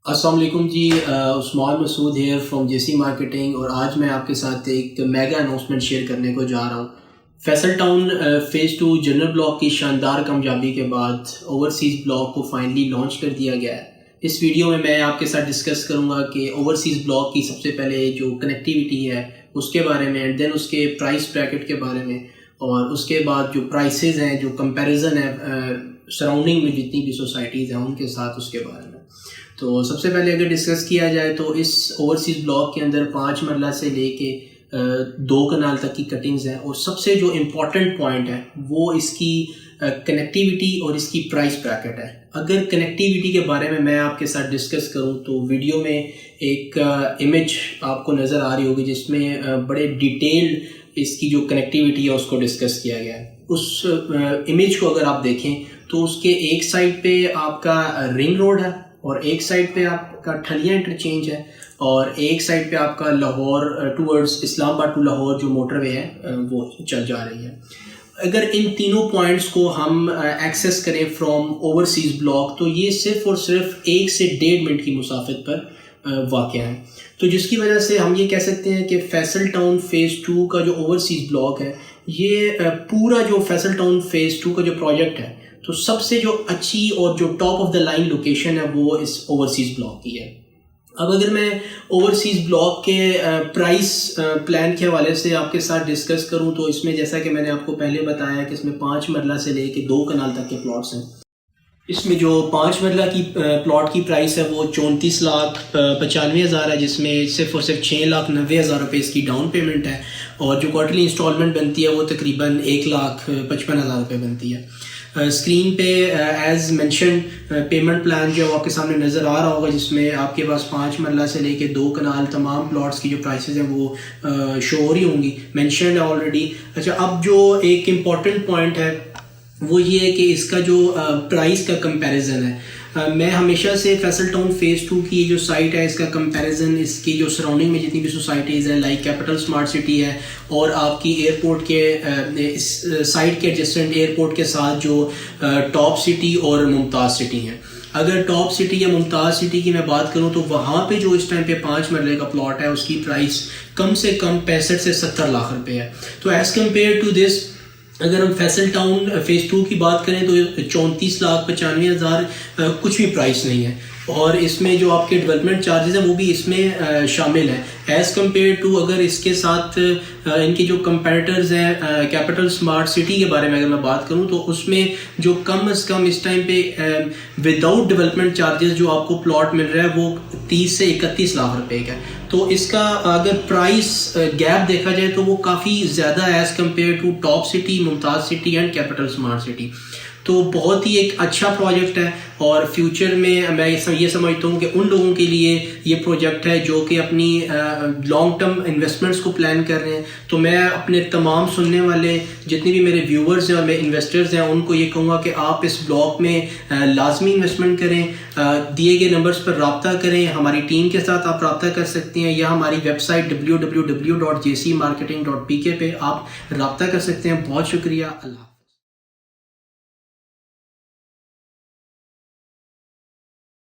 السلام علیکم جی، عثمان مسعود hair from JC marketing, اور آج میں آپ کے ساتھ ایک میگا اناؤنسمنٹ شیئر کرنے کو جا رہا ہوں۔ Faisal town phase 2 general block کی شاندار کامیابی کے بعد اوورسیز بلاک کو فائنلی لانچ کر دیا گیا ہے۔ اس ویڈیو میں آپ کے ساتھ ڈسکس کروں گا کہ اوورسیز بلاک کی سب سے پہلے جو کنیکٹیویٹی ہے اس کے بارے میں، اینڈ دین اس کے پرائس بریکٹ کے بارے میں، اور اس کے بعد جو پرائسز ہیں، جو کمپیریزن ہے سراؤنڈنگ میں جتنی بھی سوسائٹیز ہیں ان کے ساتھ، اس کے بارے میں۔ تو سب سے پہلے اگر ڈسکس کیا جائے تو اس اوورسیز بلاک کے اندر 5 مرلہ سے لے کے 2 کنال تک کی کٹنگز ہیں، اور سب سے جو امپورٹنٹ پوائنٹ ہے وہ اس کی کنیکٹیویٹی اور اس کی پرائس بریکٹ ہے۔ اگر کنیکٹیویٹی کے بارے میں آپ کے ساتھ ڈسکس کروں تو ویڈیو میں ایک امیج آپ کو نظر آ رہی ہوگی جس میں بڑے ڈیٹیلڈ اس کی جو کنیکٹیویٹی ہے اس کو ڈسکس کیا گیا ہے۔ اس امیج کو اگر آپ دیکھیں تو اس کے ایک سائڈ پہ آپ کا رنگ روڈ ہے، اور ایک سائڈ پہ آپ کا ٹھلیاں انٹرچینج ہے، اور ایک سائڈ پہ آپ کا لاہور ٹورڈز اسلام آباد ٹو لاہور جو موٹر وے ہے وہ چل جا رہی ہے۔ اگر ان تینوں پوائنٹس کو ہم ایکسیس کریں فرام اوورسیز بلاک تو یہ صرف اور صرف 1 سے 1.5 منٹ کی مسافت پر واقع ہے، تو جس کی وجہ سے ہم یہ کہہ سکتے ہیں کہ فیصل ٹاؤن فیز 2 کا جو اوورسیز بلاک ہے، یہ پورا جو فیصل ٹاؤن فیز 2 کا جو پروجیکٹ ہے، تو سب سے جو اچھی اور جو top of the line location ہے وہ اس اوورسیز بلاک کی ہے۔ اب اگر میں اوورسیز بلاک کے پرائس پلان کے حوالے سے آپ کے ساتھ ڈسکس کروں تو اس میں جیسا کہ میں نے آپ کو پہلے بتایا کہ اس میں 5 مرلہ سے لے کے 2 کنال تک کے پلاٹس ہیں۔ اس میں جو 5 مرلہ کی پلاٹ کی پرائس ہے وہ 34,95,000 ہے، جس میں صرف اور صرف 6,90,000 روپے اس کی ڈاؤن پیمنٹ ہے، اور جو کوارٹرلی انسٹالمنٹ بنتی ہے وہ تقریباً 1,55,000 روپے بنتی ہے۔ اسکرین پہ ایز مینشنڈ پیمنٹ پلان جو ہے وہ آپ کے سامنے نظر آ رہا ہوگا، جس میں آپ کے پاس 5 مرلہ سے لے کے 2 کنال تمام پلاٹس کی جو پرائسز ہیں وہ شو ہو رہی ہوں گی، مینشنڈ ہے آلریڈی۔ اچھا، اب جو ایک امپورٹنٹ پوائنٹ ہے وہ یہ ہے کہ اس کا جو پرائس کا کمپیریزن ہے۔ میں ہمیشہ سے فیصل ٹاؤن فیز 2 کی جو سائٹ ہے اس کا کمپیریزن اس کی جو سراؤنڈنگ میں جتنی بھی سوسائٹیز ہیں لائک کیپٹل اسمارٹ سٹی ہے، اور آپ کی ایئرپورٹ کے اس سائٹ کے ایڈجسٹنٹ ایئرپورٹ کے ساتھ جو ٹاپ سٹی اور ممتاز سٹی ہیں۔ اگر ٹاپ سٹی یا ممتاز سٹی کی میں بات کروں تو وہاں پہ جو اس ٹائم پہ 5 مرلے کا پلاٹ ہے اس کی پرائس کم سے کم 65 سے 70 لاکھ روپے ہے۔ تو ایز کمپیئر ٹو دس اگر ہم فیصل ٹاؤن فیز 2 کی بات کریں تو 34,95,000 کچھ بھی پرائس نہیں ہے، اور اس میں جو آپ کے ڈیولپمنٹ چارجز ہیں وہ بھی اس میں شامل ہیں ایز کمپیئر ٹو اگر اس کے ساتھ ان کے جو کمپیٹیٹرز ہیں کیپٹل اسمارٹ سٹی کے بارے میں اگر میں بات کروں تو اس میں جو کم از کم اس ٹائم پہ وداؤٹ ڈیولپمنٹ چارجز جو آپ کو پلاٹ مل رہا ہے وہ 30 سے 31 لاکھ روپے کا ہے۔ تو اس کا اگر پرائس گیپ دیکھا جائے تو وہ کافی زیادہ ہے as compare to top city, Mumtaz city and capital smart city. تو بہت ہی ایک اچھا پروجیکٹ ہے، اور فیوچر میں میں یہ سمجھتا ہوں کہ ان لوگوں کے لیے یہ پروجیکٹ ہے جو کہ اپنی لانگ ٹرم انویسٹمنٹس کو پلان کر رہے ہیں۔ تو میں اپنے تمام سننے والے جتنے بھی میرے ویورز ہیں اور میرے انویسٹرز ہیں ان کو یہ کہوں گا کہ آپ اس بلاک میں لازمی انویسٹمنٹ کریں، دیے گئے نمبرز پر رابطہ کریں، ہماری ٹیم کے ساتھ آپ رابطہ کر سکتے ہیں، یا ہماری ویب سائٹ www.jcmarketing.pk پہ آپ رابطہ کر سکتے ہیں۔ بہت شکریہ، اللہ